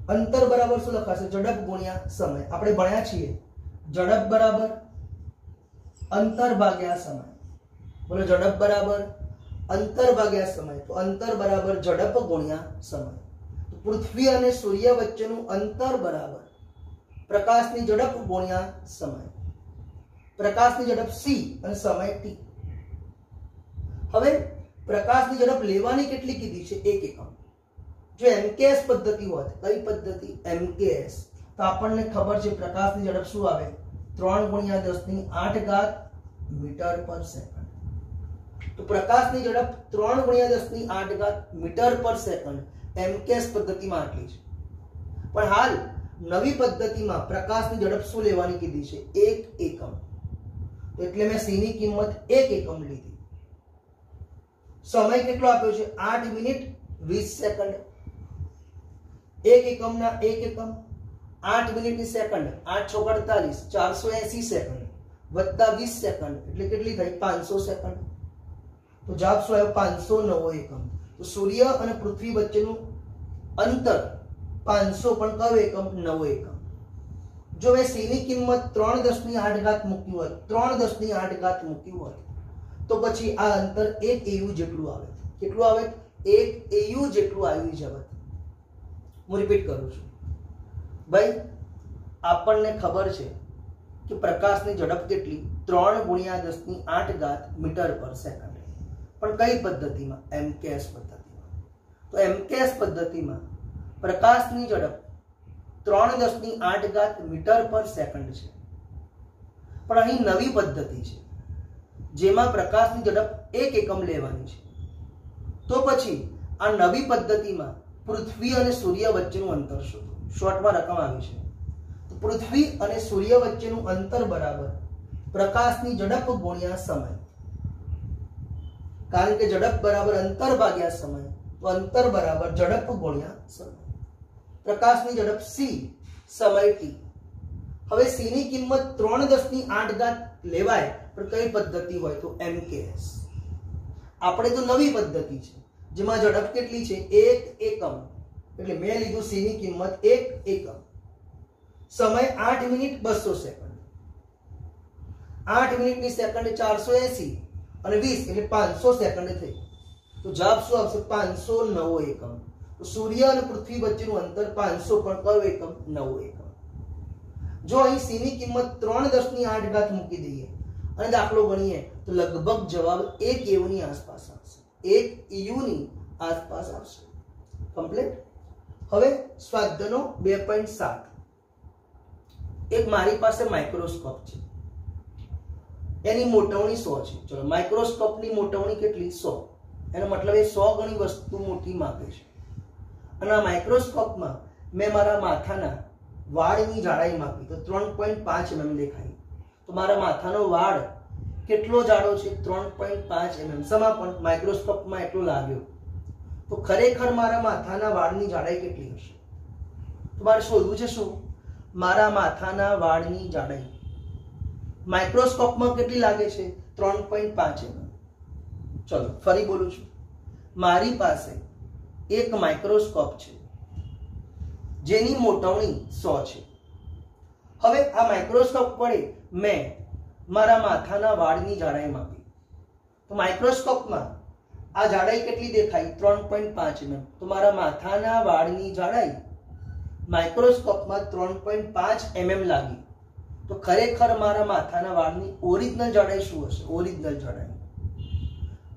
અંતર બરાબર શું લખાશે? ઝડપ ગુણ્યા સમય. આપણે ભણ્યા છીએ ઝડપ બરાબર અંતર ભાગ્યા સમય. બોલો ઝડપ બરાબર અંતર ભાગ્યા સમય. તો અંતર બરાબર ઝડપ ગુણ્યા સમય. તો પૃથ્વી અને સૂર્ય વચ્ચેનું અંતર બરાબર પ્રકાશની ઝડપ ગુણ્યા સમય. પ્રકાશની ઝડપ c અને સમય t. હવે પ્રકાશની ઝડપ લેવાની કેટલી કીધી છે? 1 એકમ. જો MKS પદ્ધતિ હોત, કઈ પદ્ધતિ? MKS, તો આપણને ખબર છે પ્રકાશની ઝડપ શું આવે? 3 × 10⁸ મીટર પર સેકન્ડ. તો પ્રકાશની ઝડપ 3 × 10⁸ મીટર પર સેકન્ડ MKS પદ્ધતિમાં આટલી છે. પણ હાલ નવી પદ્ધતિમાં પ્રકાશની ઝડપ શું લેવાની કીધી છે? 1 એકમ. એટલે મેં c ની કિંમત 1 એકમ લીધી. સમય કેટલો આપ્યો છે? 8 મિનિટ 20 સેકન્ડ. 1 એકમના 1 એકમ, 8 મિનિટની સેકન્ડ, 8 × 48 480 સેકન્ડ વત્તા 20 સેકન્ડ એટલે કેટલી થઈ? 500 સેકન્ડ. તો જવાબ શું આવ્યો? 509 એકમ. તો સૂર્ય અને પૃથ્વી વચ્ચેનું અંતર 500, પણ કયો એકમ? 9 એકમ. જો મેં c ની કિંમત 3/8 મૂકી હોત, 3/8 મૂકી હોત, તો પછી આ અંતર 1 AU જેટલું આવે. કેટલું આવે? 1 AU જેટલું આવી જવત. હું રિપીટ કરું છું ભાઈ, આપણને ખબર છે કે પ્રકાશની ઝડપ કેટલી? 3 × 10⁸ મીટર પર સેકન્ડ. પણ કઈ પદ્ધતિમાં? MKS પદ્ધતિમાં. તો MKS પદ્ધતિમાં પ્રકાશની ઝડપ 3/8 મીટર પર સેકન્ડ છે. પણ અહીં નવી પદ્ધતિ છે જેમાં પ્રકાશની ઝડપ 1 એકમ લેવાની છે. તો પછી આ નવી પદ્ધતિમાં પૃથ્વી અને સૂર્ય વચ્ચેનું અંતર શોધો. શોર્ટમાં રકમ આવી છે. તો પૃથ્વી અને સૂર્ય વચ્ચેનું અંતર બરાબર પ્રકાશની ઝડપ ગુણ્યા સમય. કારણ કે ઝડપ બરાબર અંતર ભાગ્યા સમય, તો અંતર બરાબર ઝડપ ગુણ્યા સમય. પ્રકાશની ઝડપ c, સમય t. હવે c ની કિંમત 3×10⁸ લેવાય, પણ કઈ પદ્ધતિ હોય તો MKS. આપણે તો નવી પદ્ધતિ છે જેમાં ઝડપ કેટલી છે 1 એકમ, એટલે મેં લીધું c ની કિંમત 1 એકમ. સમય 8 મિનિટ 200 સેકન્ડ. 8 મિનિટની સેકન્ડ 480 અને 20 એટલે 500 સેકન્ડ થઈ. તો જવાબ શું આવશે 509 એકમ. તો સૂર્ય અને પૃથ્વી વચ્ચેનું અંતર 500, પણ કયું એકમ 9 એકમ. જો અહીં c ની કિંમત 3×10⁸ મૂકી દઈએ અને દાખલો ગણીએ તો લગભગ જવાબ 1 EU ની આસપાસ આવશે. 1 EU ની આસપાસ આવશે. કમ્પ્લીટ. હવે સ્વાધ્યાયનો 2.7. એક મારી પાસે માઇક્રોસ્કોપ છે, એની મોટવણી 100 છે. ચલો, માઇક્રોસ્કોપની મોટવણી કેટલી 100. એનો મતલબ એ 100 ગણી વસ્તુ મોટી માપે છે. અને આ માઇક્રોસ્કોપમાં મેં મારા માથાના વાળની જાડાઈ માપી તો 3.5 mm દેખાય. તો મારા માથાનો વાળ કેટલો જાડો છે 3.5 mm. સમા પણ માઇક્રોસ્કોપમાં એટલો લાગ્યો. તો ખરેખર મારા માથાના વાળની જાડાઈ કેટલી હશે? તો મારે શોધવું છે શું? મારા માથાના વાળની જાડાઈ માઇક્રોસ્કોપમાં કેટલી લાગે છે 3.5 mm. ચલો ફરી બોલું છું. મારી પાસે એક માઇક્રોસ્કોપ છે જેની મોટવણી 100 છે. હવે આ માઇક્રોસ્કોપ વડે મેં મારા માથાના વાળની જાડાઈ માપી. તો માઇક્રોસ્કોપમાં આ જાડાઈ કેટલી દેખાય 3.5 mm. તો મારા માથાના વાળની જાડાઈ માઇક્રોસ્કોપમાં 3.5 mm લાગી. તો ખરેખર મારા માથાના વાળની ઓરિજિનલ જાડાઈ શું હશે? ઓરિજિનલ જાડાઈ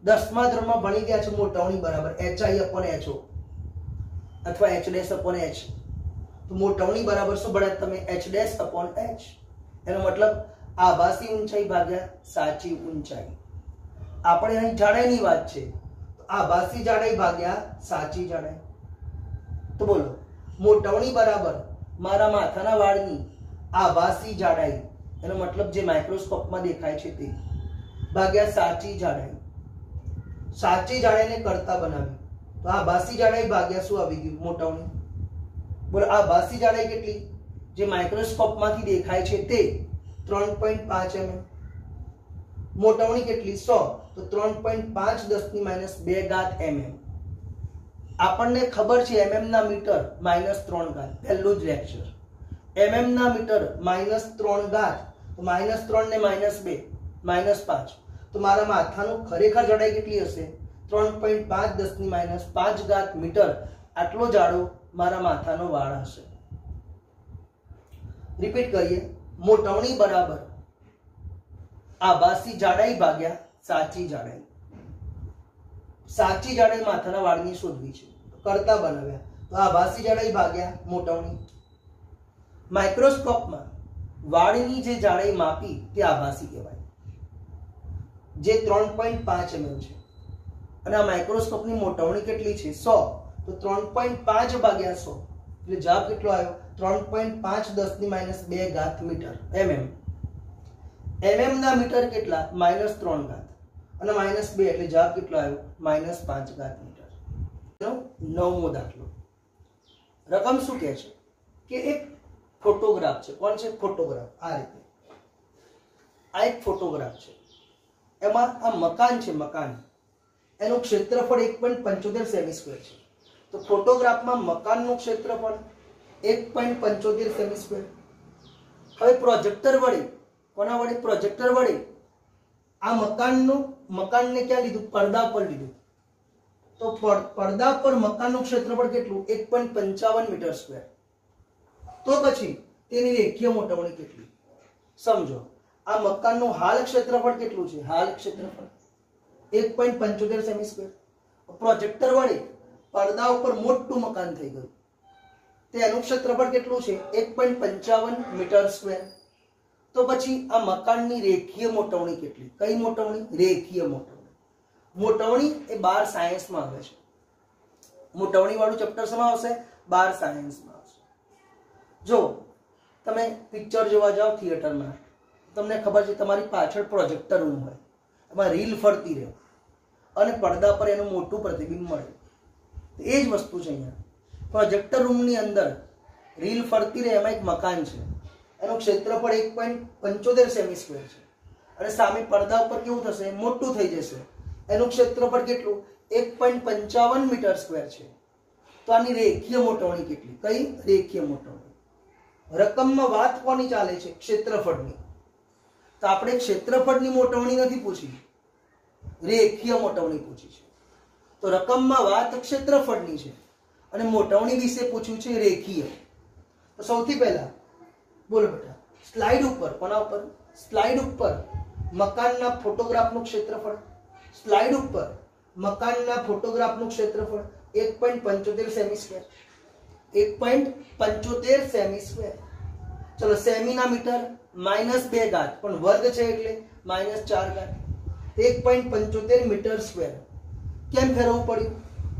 10મા ધોરણમાં ભણી ગયા છો મોટવણી બરાબર HI/HO અથવા H'/H. તો મોટવણી બરાબર શું ભણ્યા તમે? H'/H. એનો મતલબ આભાસી ઊંચાઈ ભાગ્યા સાચી ઊંચાઈ. આપણે અહીં જાડાઈની વાત છે, તો આભાસી જાડાઈ ભાગ્યા સાચી જાડાઈ. તો બોલો, મોટવણી બરાબર મારા માથાના વાળની આભાસી જાડાઈ, એનો મતલબ જે માઇક્રોસ્કોપમાં દેખાય છે તે, ભાગ્યા સાચી જાડાઈ. સાચી જાડાઈને કરતા બનાવી તો આભાસી જાડાઈ ભાગ્યા શું આવી ગયું? મોટવણી. બોલો, આભાસી જાડાઈ કેટલી? જે માઇક્રોસ્કોપમાંથી દેખાય છે તે 3.5 mm. મોટવણી કેટલી? 100. તો 3.5 10⁻²mm. આપણને ખબર છે mm ના મીટર -3 પહેલું જ લેક્ચર. mm ના મીટર -3 તો -3 ને -2 -5. તો મારા માથાનું ખરેખર જાડાઈ કેટલી હશે? 3.5 10⁻5 મીટર. આટલો જાડો મારા માથાનો વાળ હશે. રિપીટ કરીએ. મોટવણી બરાબર આભાસી જાડાઈ ભાગ્યા સાચી જાડાઈ. સાચી જાડાઈ માથાના વાળની શોધવી છે, કરતા બનાવ્યા તો આભાસી જાડાઈ ભાગ્યા મોટવણી. માઇક્રોસ્કોપમાં વાળની જે જાડાઈ માપી તે આભાસી કહેવાય, જે 3.5 mm છે. અને આ માઇક્રોસ્કોપની મોટવણી કેટલી છે? 100. તો 3.5 ભાગ્યા 100 એટલે જવાબ કેટલો આવ્યો? 3.5 10⁻² મીટર. mm. mm ના મીટર કેટલા? -3 અને -2 એટલે જવાબ કેટલો આવ્યો? -5 મીટર. નવમો દાખલો. રકમ શું કહે છે કે એક ફોટોગ્રાફ છે. કોણ છે? ફોટોગ્રાફ. આ રીતે આ એક ફોટોગ્રાફ છે. એમાં આ મકાન છે. મકાન એનું ક્ષેત્રફળ 1.75 સેમી². તો ફોટોગ્રાફમાં મકાનનું ક્ષેત્રફળ 1.75 સેમી². હવે પ્રોજેક્ટર વડે, કોના વડે? પ્રોજેક્ટર વડે આ મકાનને ક્યાં લીધું? પડદા પર લીધું. તો પડદા પર મકાનનું ક્ષેત્રફળ કેટલું? 1.55 મીટર². તો પછી તેની રેખીય મોટવણી કેટલી? સમજો, આ મકાનનું હાલ ક્ષેત્રફળ કેટલું છે? હાલ ક્ષેત્રફળ 1.75 સેમી². પ્રોજેક્ટર વડે પડદા ઉપર મોટું મકાન થઈ ગયું, તેનું ક્ષેત્રફળ કેટલું છે? 1.55 મીટર². તો પછી આ મકાનની રેખીય મોટવણી કેટલી? કઈ મોટવણી? રેખીય મોટવણી. મોટવણી એ 12 સાયન્સમાં આવે છે. મોટવણી વાળું ચેપ્ટર શેમાં આવશે? 12 સાયન્સમાં આવશે. જો તમે પિક્ચર જોવા જાઓ થિયેટરમાં, તમને ખબર છે તમારી પાછળ પ્રોજેક્ટર રૂમ હોય, એમાં રીલ ફરતી રહે. અને પડદા પર એનું મોટું પ્રતિબિંબ મળે. એ જ વસ્તુ છે અહીંયા. પ્રોજેક્ટર રૂમની અંદર રીલ ફરતી રહે, એમાં એક મકાન છે, એનું ક્ષેત્રફળ 1.75 સેમી સ્ક્વેર છે અને સામે પડદા ઉપર કેવું થશે? મોટું થઈ જશે. એનું ક્ષેત્રફળ કેટલું? 1.55 મીટર સ્ક્વેર છે. તો આની રેખીય મોટવણી કેટલી? કઈ રેખીય મોટવણી? રકમમાં વાત કોની ચાલે છે? ક્ષેત્રફળની. તો આપણે ક્ષેત્રફળની મોટવણી નથી પૂછી, રેખીય મોટવણી પૂછી છે. તો રકમમાં વાત ક્ષેત્રફળની છે અને મોટવણી વિશે પૂછ્યું છે રેખીય. તો સૌથી પહેલા બોલો બેટા, સ્લાઇડ ઉપર, કોના ઉપર? સ્લાઇડ ઉપર મકાનના ફોટોગ્રાફનું ક્ષેત્રફળ. સ્લાઇડ ઉપર મકાનના ફોટોગ્રાફનું ક્ષેત્રફળ 1.75 સેમી સ્ક્વેર. 1.75 semi square. ચલો સેમીના મીટર -2 ઘાત, પણ વર્ગ છે એટલે -4 ઘાત. 1.75 મીટર સ્ક્વેર. કેમ ફેરવવું પડ્યું?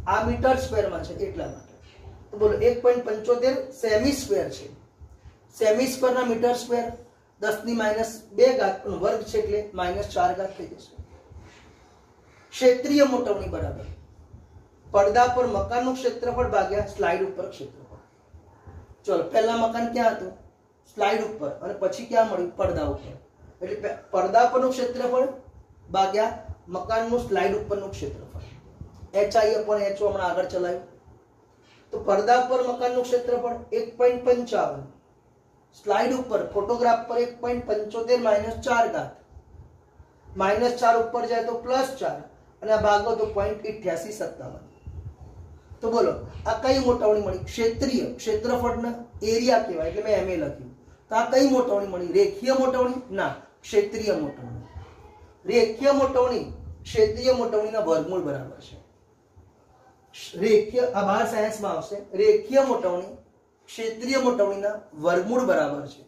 આ મીટર સ્ક્વેરમાં છે એટલા માટે. તો બોલો 1.75 સેમી સ્ક્વેર છે. સેમી સ્ક્વેરના મીટર સ્ક્વેર 10 ની -2 ઘાત, પણ વર્ગ છે એટલે -4 ઘાત થઈ જશે. ક્ષેત્રીય મોટવણી બરાબર પડદા પર મકાનનું ક્ષેત્રફળ ભાગ્યા સ્લાઇડ ઉપર ક્ષેત્રફળ. ચલો પહેલા મકાન ક્યાં હતું? સ્લાઇડ ઉપર, અને પછી ક્યાં મળ્યું? પડદા ઉપર. એટલે પડદા પરનું ક્ષેત્રફળ ભાગ્યા મકાનનું સ્લાઇડ ઉપરનું ક્ષેત્રફળ. HI/HO હમણાં આગળ ચલાવ્યું. તો પડદા પર મકાનનું ક્ષેત્રફળ 1.55, સ્લાઇડ ઉપર ફોટોગ્રાફ પર 1.75 -4 ઘાત. -4 ઉપર જાય તો +4 અને આ ભાગો તો 0.8857. તો બોલો આ કઈ મોટવણી મળી? ક્ષેત્રીય. ક્ષેત્રફળના એરિયા કહેવાય એટલે મેં MA લખ્યું. તો આ કઈ મોટવણી મળી? રેખીય મોટવણી? ના, ક્ષેત્રીય મોટવણી. રેખીય મોટવણી ક્ષેત્રીય મોટવણીના વર્ગમૂળ બરાબર છે. રેખીય, આ 12 સાયન્સમાં આવશે. રેખીય મોટવણી ક્ષેત્રીય મોટવણીના વર્ગમૂળ બરાબર છે.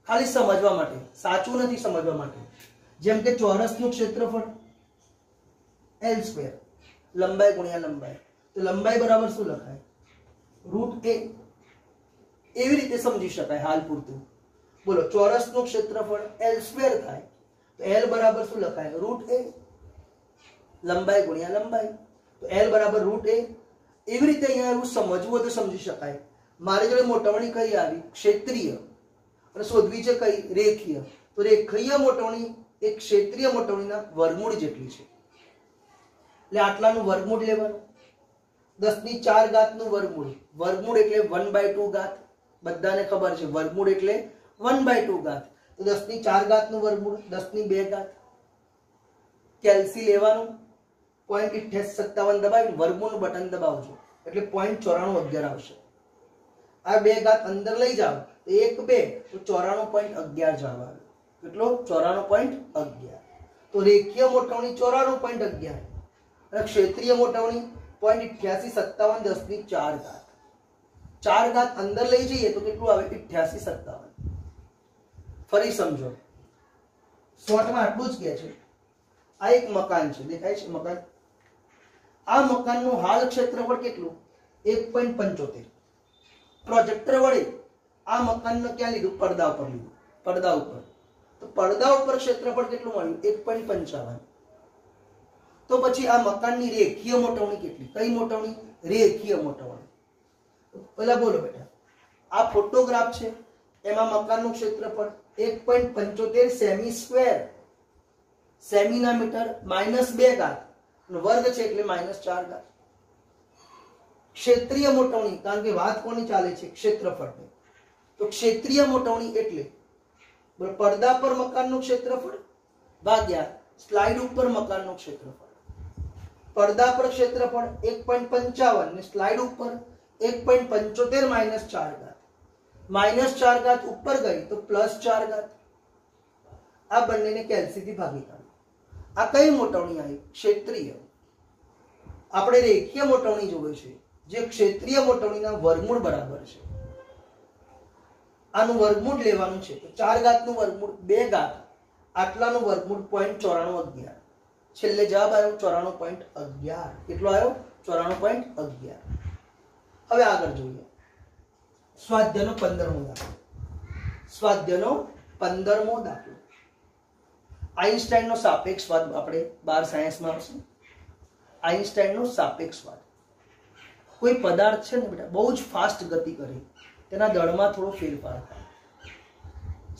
ખાલી સમજવા માટે, સાચું નથી, સમજવા માટે. જેમ કે ચોરસનું ક્ષેત્રફળ L², લંબાઈ ગુણ્યા લંબાઈ. તો લંબાઈ બરાબર શું લખાય? √a. એવી રીતે સમજી શકાય હાલ પૂરતું. બોલો ચોરસનું ક્ષેત્રફળ L² થાય તો L બરાબર શું લખાય? √a. લંબાઈ ગુણ્યા લંબાઈ. તો L બરાબર √a. એવી રીતે અહીંયા એવું સમજવું હોય તો સમજી શકાય. મારી જોડે મોટવણી કઈ આવી? ક્ષેત્રીય. અને શોધવી છે કઈ? રેખીય. તો રેખીય મોટવણી એ ક્ષેત્રીય મોટવણીના વર્ગમૂળ જેટલી છે. એટલે આટલાનું વર્ગમૂળ લેવાનું. 10⁴ ઘાતનું વર્ગમૂળ. વર્ગમૂળ એટલે 1/2 ઘાત. બધાને ખબર છે વર્ગમૂળ એટલે 1/2 ઘાત. તો 10⁴ ઘાતનું વર્ગમૂળ 10⁵ ઘાત. કેલ્સી લેવાનું. 0.8857 દબાવી વર્ગમૂળનું બટન દબાવજો એટલે 0.9411 આવશે. આ 2 ઘાત અંદર લઈ જાઓ તો 1 2 તો 94.11 જવાબ આવે. કેટલો? 94.11. તો રેખીય મોટવણી 94.11 અને ક્ષેત્રીય મોટવણી 0.8857 10⁴ ઘાત. 4 ઘાત અંદર લઈ જઈએ તો કેટલું આવે? 8857. ફરી સમજો, શોર્ટમાં આટલું જ કહે છે. આ એક મકાન છે, દેખાય છે મકાન. આ મકાનનું હાલ ક્ષેત્રફળ કેટલું? 1.75. પ્રોજેક્ટર વડે આ મકાનને ક્યાં લીધું? પડદા ઉપર લીધું. પડદા ઉપર. તો પડદા ઉપર ક્ષેત્રફળ કેટલું મળ્યું? 1.55. તો પછી આ મકાનની રેખીય મોટવણી કેટલી? કઈ મોટવણી? રેખીય મોટવણી. પેલા બોલો બેટા, આ ફોટોગ્રાફ છે, એમાં મકાનનું ક્ષેત્રફળ 1.75 સેમી સ્ક્વેર. સેમીના મીટર -2 ઘાત, વર્ગ છે એટલે -4 ઘાત. ક્ષેત્રીય મોટવણી, કારણ કે વાત કોની ચાલે છે? ક્ષેત્રફળની. તો ક્ષેત્રીય મોટવણી એટલે પડદા પર મકાનનું ક્ષેત્રફળ ભાગ્યા સ્લાઇડ ઉપર મકાનનું ક્ષેત્રફળ. પડદા પર ક્ષેત્રફળ 1.55 ને સ્લાઇડ ઉપર 1.75 -4 ઘાત. -4 ઘાત ઉપર ગઈ તો +4 ઘાત. આ બંનેને કેલ્સીથી ભાગી કાઢો. આ કઈ મોટવણી આવી? ક્ષેત્રીય. આપણે રેખીય મોટવણી જોઈ છે, જે ક્ષેત્રીય મોટવણીના વર્ગમૂળ બરાબર છે. આનું વર્ગમૂળ લેવાનું છે. તો 4 ઘાતનું વર્ગમૂળ 2 ઘાત. આટલાનું વર્ગમૂળ 0.9411. છેલ્લે જવાબ આવ્યો 94.11. કેટલો આવ્યો? 94.11. હવે આગળ જોઈએ સ્વાધ્યાયનો 15મો દાખલો. સ્વાધ્યાયનો 15મો દાખલો. આઈન્સ્ટાઈનનો સાપેક્ષવાદ આપણે 12 સાયન્સમાં આવશે. આઈન્સ્ટાઈનનો સાપેક્ષવાદ. કોઈ પદાર્થ છે ને બેટા બહુ જ ફાસ્ટ ગતિ કરે, તેના દળમાં થોડો ફેરફાર થાય.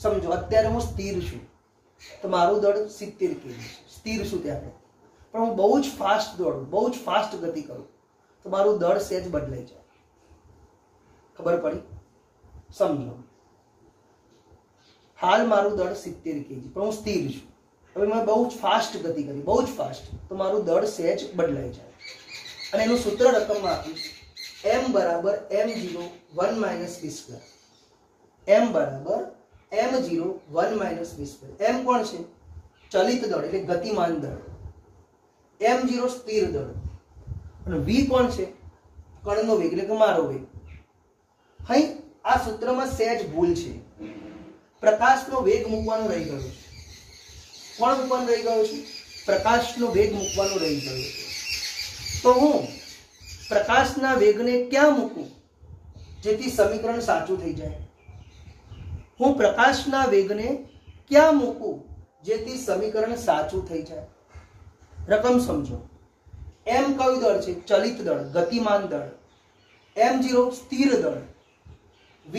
સમજો અત્યારે હું સ્થિર છું તો મારું દળ 70 kg છે, સ્થિર છું ત્યારે. પણ હું બહુ જ ફાસ્ટ દોડું, બહુ જ ફાસ્ટ ગતિ કરું તો મારું દળ સહેજ બદલાઈ જાય. ખબર પડી? સમજો હાલ મારું દળ 70 kg પણ હું સ્થિર છું. હવે મેં બહુ જ ફાસ્ટ ગતિ કરી, બહુ જ ફાસ્ટ, તો મારું દળ સહેજ બદલાઈ જાય. અને એનું સૂત્ર રકમમાં આપ્યું m બરાબર m0 1 માઇનસ v². m બરાબર m0 1 માઇનસ v². m કોણ છે? ચલિત દળ એટલે ગતિમાન દળ. m0 સ્થિર દળ અને v કોણ છે? કણનો વેગ એટલે કે મારો વેગ. અહીં આ સૂત્રમાં સહેજ ભૂલ છે. પ્રકાશનો વેગ મૂકવાનો રહી ગયો છે. કોણ મૂકવાનું રહી ગયો છે? પ્રકાશનો વેગ મૂકવાનો રહી ગયો છે. તો હું પ્રકાશના વેગને ક્યાં મૂકું જેથી સમીકરણ સાચું થઈ જાય? હું પ્રકાશના વેગને ક્યાં મૂકું જેથી સમીકરણ સાચું થઈ જાય? રકમ સમજો. m કયું દળ છે? ચલિત દળ, ગતિમાન દળ. m0 સ્થિર દળ, v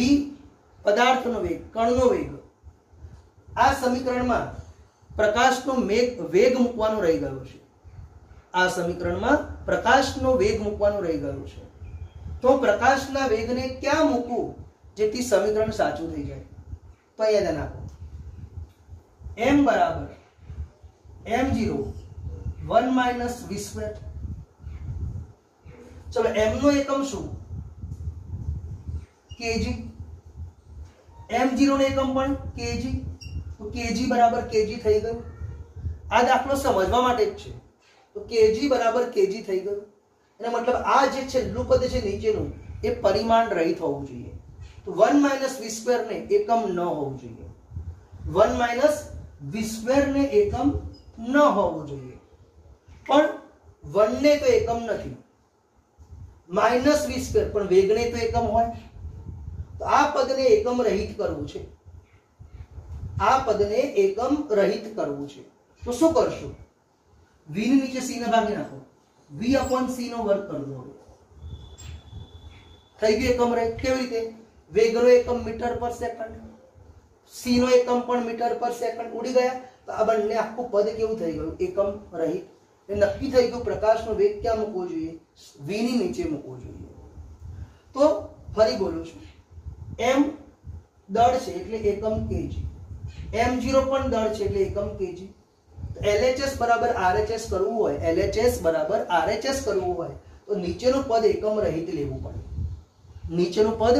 પદાર્થનો વેગ, કણનો વેગ. આ સમીકરણમાં પ્રકાશનો વેગ મૂકવાનો રહી ગયો છે. આ સમીકરણમાં પ્રકાશનો વેગ મૂકવાનો રહી ગયો છે. તો પ્રકાશના વેગને ક્યાં મૂકવું જેથી સમીકરણ સાચું થઈ જાય? તો અહીંયા ધ્યાન આપો. m બરાબર m0 1 માઇનસ v². ચલો m નો એકમ શું? kg. m0 નો એકમ પણ kg. તો kg બરાબર kg થઈ ગયું. આ દાખલો સમજવા માટે જ છે. તો kg બરાબર kg થઈ ગયું. એનો મતલબ આ જે છેલ્લું પદ છે નીચેનું એ પરિમાણ રહિત હોવું જોઈએ. તો 1 માઇનસ v² ને એકમ ન હોવું જોઈએ. 1 માઇનસ v² ને એકમ ન હોવું જોઈએ. પણ 1 ને તો એકમ નથી, માઇનસ v² પણ વેગને તો એકમ હોય. તો આ પદને એકમ રહિત કરવું છે. આ પદને એકમ રહિત કરવું છે. તો શું કરશું? v ની નીચે c ને ભાગી નાખો. v upon c નો વર્ગ કરી દો. થઈ ગયું એકમ રહિત. કેવી રીતે? વેગનો એકમ મીટર પર સેકન્ડ, c નો એકમ પણ મીટર પર સેકન્ડ. ઉડી ગયા. તો આ બંને આખું પદ કેવું થઈ ગયું? એકમ રહિત. એ નક્કી થઈ ગયું પ્રકાશનો વેગ ક્યાં મૂકવો જોઈએ? v ની નીચે મૂકવો જોઈએ. તો ફરી બોલું છું. m દળ છે એટલે એકમ kg. m0 પણ દળ છે એટલે એકમ kg. LHS બરાબર RHS કરવું હોય, LHS બરાબર RHS કરવું હોય તો નીચેનું પદ એકમ રહિત લેવું પડે. નીચેનું પદ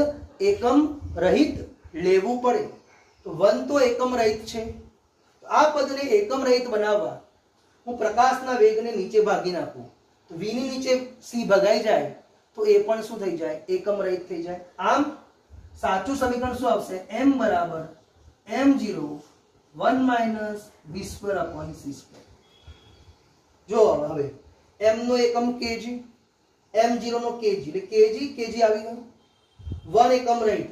એકમ રહિત લેવું પડે. તો 1 તો એકમ રહિત છે. આ પદને એકમ રહિત બનાવવા હું પ્રકાશના વેગને નીચે ભાગી નાખું તો v ની નીચે c ભગાઈ જાય તો એ પણ શું થઈ જાય? એકમ રહિત થઈ જાય. આમ સાચું સમીકરણ શું આવશે? m બરાબર m0 1 minus v² upon c². જો હવે m નો એકમ kg, m0 નો kg એટલે kg આવી ગયું. 1 એકમ રહિત.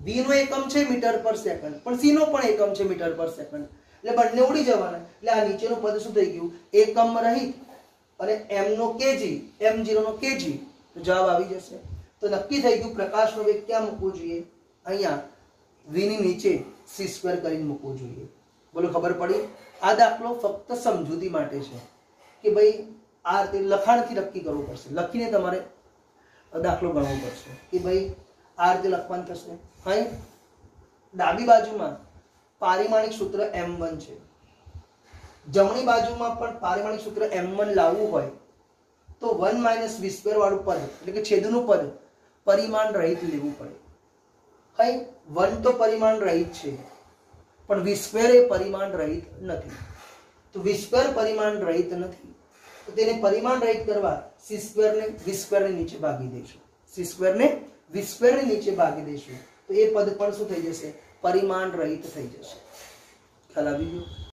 v નો એકમ છે મીટર પર સેકન્ડ પણ c નો પણ એકમ છે મીટર પર સેકન્ડ. એટલે બંને ઉડી જવાના. એટલે આ નીચેનું પદ શું થઈ ગયું? એકમ રહિત. અને m નો kg, m0 નો kg. તો જવાબ આવી જશે. તો નક્કી થઈ ગયું પ્રકાશનો વેગ ક્યાં મૂકવો જોઈએ? અહીંયા v ની નીચે c² કરીને મૂકવું જોઈએ. બોલો ખબર પડી? આ દાખલો ફક્ત સમજૂતી માટે છે કે ભાઈ આ રીતે લખાણથી નક્કી કરવું પડશે. લખીને તમારે દાખલો ગણવો પડશે કે ભાઈ આ રીતે લખવાનું થશે. અહીં ડાબી બાજુમાં પારિમાણિક સૂત્ર m1 છે. જમણી બાજુમાં પણ પારિમાણિક સૂત્ર m1 લાવવું હોય તો 1 માઇનસ v² વાળું પદ એટલે કે છેદનું પદ પરિમાણ રહિત લેવું પડે. અહીં 1 તો પરિમાણ રહિત છે પણ v² એ પરિમાણ રહિત નથી. તો v² પરિમાણ રહિત નથી તો તેને પરિમાણ રહિત કરવા c² ને v² ની નીચે ભાગી દઈશું. c² ને v² ની નીચે ભાગી દઈશું તો એ પદ પણ શું થઈ જશે? પરિમાણ રહિત થઈ જશે. ખ્યાલ આવી ગયો?